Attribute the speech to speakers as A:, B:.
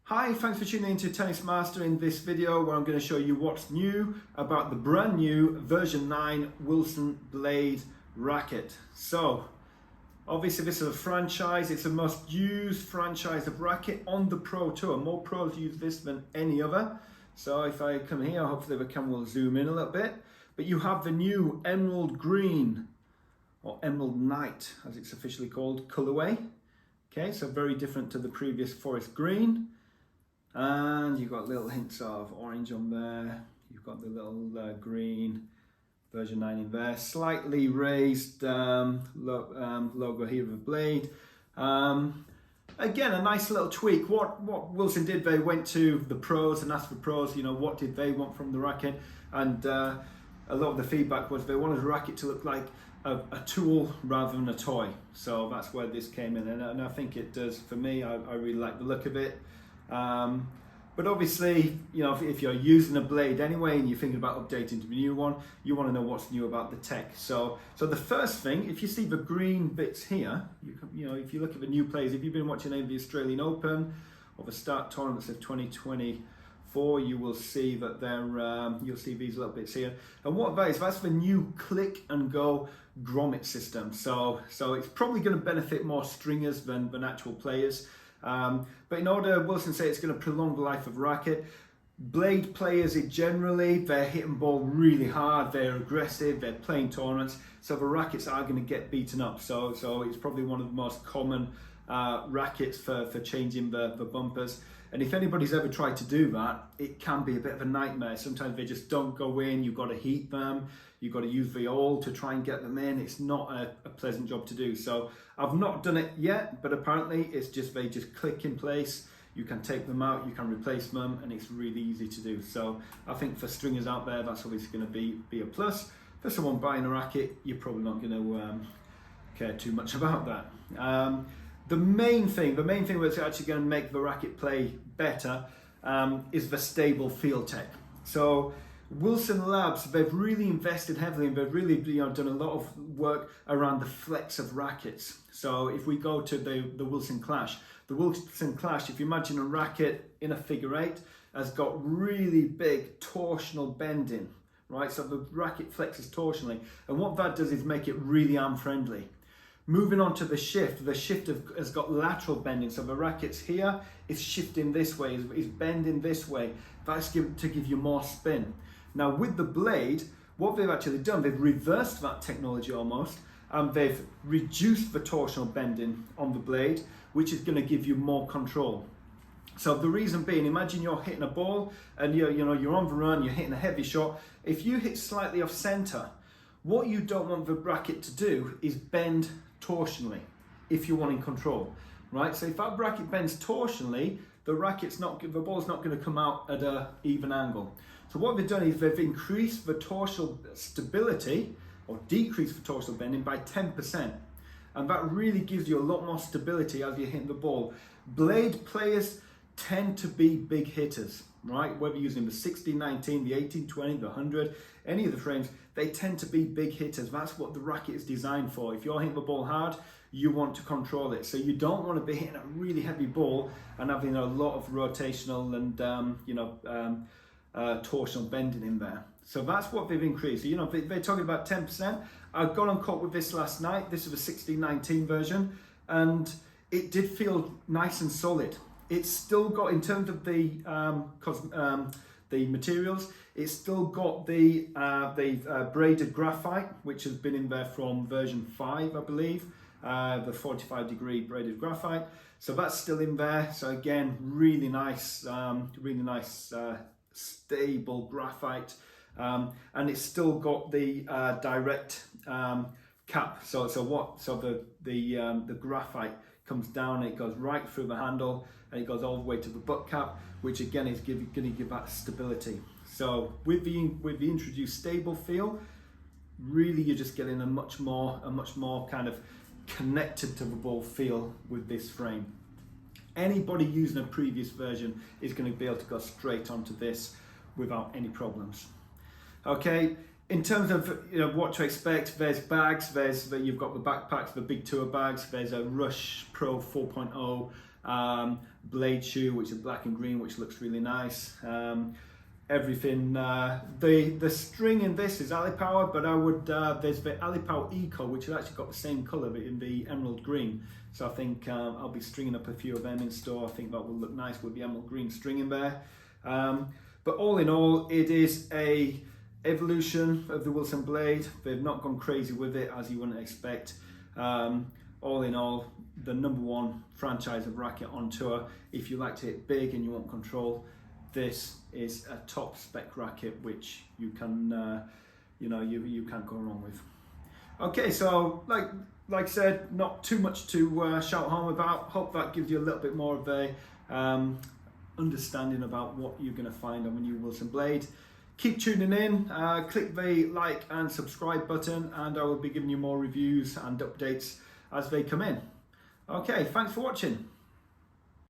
A: Hi, thanks for tuning in to Tennis Master. In this video where I'm going to show you what's new about the brand new version 9 Wilson Blade racket. So obviously this is a franchise, it's a must use franchise of racket on the Pro Tour. More pros use this than any other. So if I come here, hopefully the camera will zoom in a little bit. But you have the new emerald green, or emerald night as it's officially called, colorway. Okay, so very different to the previous forest green. And you've got little hints of orange on there. You've got the little green version 9 in there. Slightly raised logo here of a blade. Again, a nice little tweak. What Wilson did, they went to the pros and asked the pros, what did they want from the racket? And a lot of the feedback was they wanted a racket to look like a tool rather than a toy. So that's where this came in, and I think it does for me. I really like the look of it. But obviously, if you're using a blade anyway and you're thinking about updating to a new one, you want to know what's new about the tech. So the first thing, if you see the green bits here, if you look at the new players, if you've been watching any of the Australian Open or the start tournaments of 2024, you will see that you'll see these little bits here. And what that is, that's the new click and go grommet system. So it's probably going to benefit more stringers than actual players. But in order, Wilson say it's going to prolong the life of racket. Blade players, they're hitting ball really hard, they're aggressive, they're playing tournaments, so the rackets are going to get beaten up. So it's probably one of the most common rackets for changing the bumpers. And if anybody's ever tried to do that, it can be a bit of a nightmare. Sometimes they just don't go in, you've got to heat them, you've got to use the oil to try and get them in. It's not a pleasant job to do. So I've not done it yet, but apparently they just click in place. You can take them out, you can replace them, and it's really easy to do. So I think for stringers out there, that's obviously going to be a plus. For someone buying a racket, you're probably not going to care too much about that. The main thing that's actually going to make the racket play better is the stable feel tech. So Wilson Labs, they've really invested heavily and they've really done a lot of work around the flex of rackets. So if we go to the Wilson Clash, if you imagine a racket in a figure eight, has got really big torsional bending, right? So the racket flexes torsionally, and what that does is make it really arm friendly. Moving on to the shift has got lateral bending, so the racket's here, it's shifting this way, is bending this way. That's to give you more spin. Now with the blade, what they've actually done, they've reversed that technology almost, and they've reduced the torsional bending on the blade, which is going to give you more control. So the reason being, imagine you're hitting a ball and you're on the run, you're hitting a heavy shot. If you hit slightly off center, what you don't want the racket to do is bend torsionally if you're wanting control, right? So if that racket bends torsionally, the ball's not going to come out at an even angle. So what they've done is they've increased the torsional stability or decreased the torsional bending by 10%. And that really gives you a lot more stability as you're hitting the ball. Blade players tend to be big hitters, right? Whether you're using the 16-19, the 18-20, the 100, any of the frames, they tend to be big hitters. That's what the racket is designed for. If you're hitting the ball hard, you want to control it. So you don't want to be hitting a really heavy ball and having a lot of rotational and torsional bending in there. So that's what they've increased. They're talking about 10%. I got on court with this last night. This is a 16-19 version, and it did feel nice and solid. It's still got, in terms of the materials, it's still got the braided graphite, which has been in there from version 5, I believe, the 45-degree braided graphite. So that's still in there. So again, really nice, stable graphite, and it's still got the direct cap. So the graphite comes down, it goes right through the handle, and it goes all the way to the butt cap, which again is going to give that stability. So with the introduced stable feel, really you're just getting a much more kind of connected to the ball feel with this frame. Anybody using a previous version is going to be able to go straight onto this without any problems. Okay, in terms of what to expect, there's bags. You've got the backpacks, the big tour bags. There's a Rush Pro 4.0 blade shoe, which is black and green, which looks really nice. Everything, the string in this is Ali Power, but I would, there's the Ali Power Eco, which has actually got the same colour, but in the emerald green. So I think I'll be stringing up a few of them in store. I think that will look nice with the emerald green string in there. But all in all, it is a evolution of the Wilson blade. They've not gone crazy with it, as you wouldn't expect. All in all, the #1 franchise of racket on tour. If you like to hit big and you want control, this is a top spec racket which you can, you can't go wrong with. Okay, so like I said, not too much to shout home about. Hope that gives you a little bit more of a understanding about what you're going to find on the new Wilson blade. Keep tuning in, click the like and subscribe button, and I will be giving you more reviews and updates as they come in. Okay, thanks for watching.